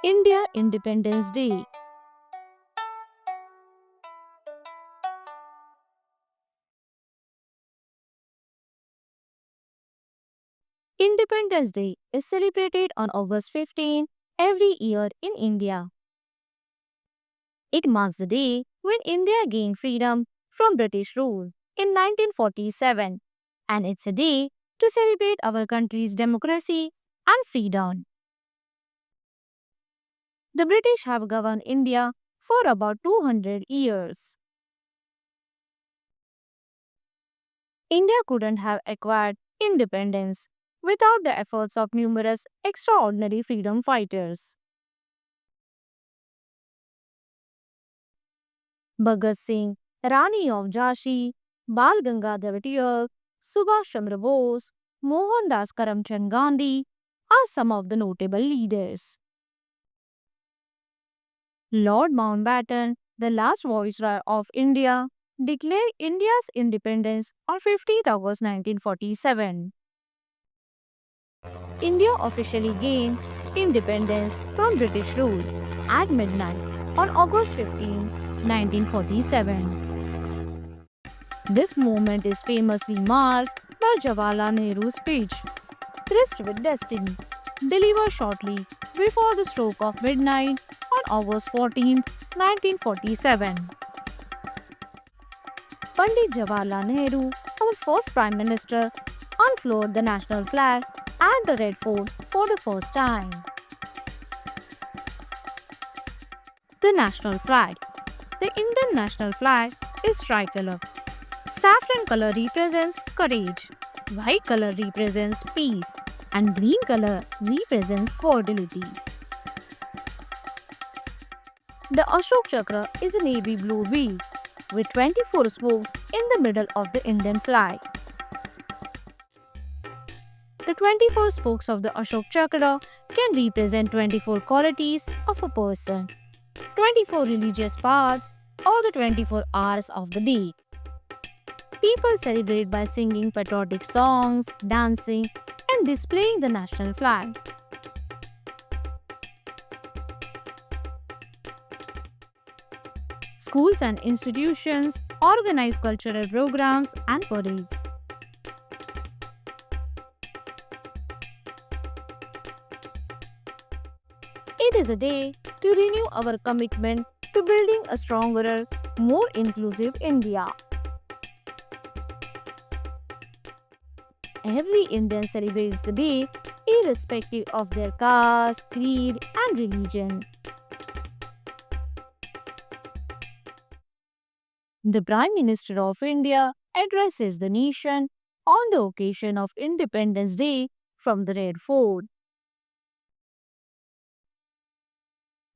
India Independence Day. Independence Day is celebrated on August 15 every year in India. It marks the day when India gained freedom from British rule in 1947, and it's a day to celebrate our country's democracy and freedom. The British have governed India for about 200 years. India couldn't have acquired independence without the efforts of numerous extraordinary freedom fighters. Bhagat Singh, Rani of Jhansi, Bal Gangadhar Tilak, Subhash Chandra Bose, Mohandas Karamchand Gandhi are some of the notable leaders. Lord Mountbatten, the last Viceroy of India, declared India's independence on 15th August 1947. India officially gained independence from British rule at midnight on August 15, 1947. This moment is famously marked by Jawaharlal Nehru's speech, Tryst with Destiny, delivered shortly before the stroke of midnight on August 14, 1947. Pandit Jawaharlal Nehru, our first Prime Minister, unfurled the national flag at the Red Fort for the first time. The national flag. The Indian national flag is tricolor. Saffron color represents courage, white color represents peace, and green color represents fertility. The Ashok Chakra is a navy blue wheel with 24 spokes in the middle of the Indian flag. The 24 spokes of the Ashok Chakra can represent 24 qualities of a person, 24 religious paths, or the 24 hours of the day. People celebrate by singing patriotic songs, dancing, and displaying the national flag. Schools and institutions organize cultural programs and parades. It is a day to renew our commitment to building a stronger, more inclusive India. Every Indian celebrates the day irrespective of their caste, creed, and religion. The Prime Minister of India addresses the nation on the occasion of Independence Day from the Red Fort.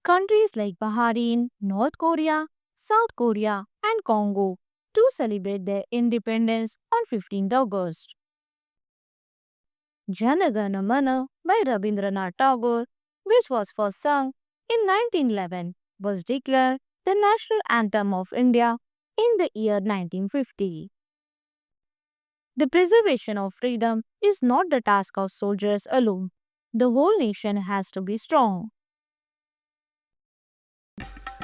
Countries like Bahrain, North Korea, South Korea, and Congo too celebrate their independence on 15th August. Jana Gana Mana by Rabindranath Tagore, which was first sung in 1911, was declared the national anthem of India in the year 1950. The preservation of freedom is not the task of soldiers alone. The whole nation has to be strong.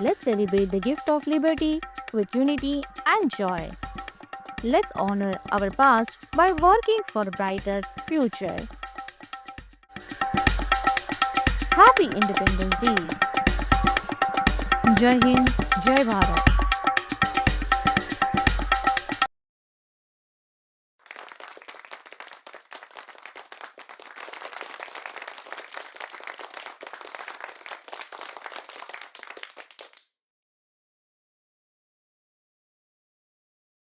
Let's celebrate the gift of liberty with unity and joy. Let's honor our past by working for a brighter future. Happy Independence Day! Jai Hind, Jai Bharat!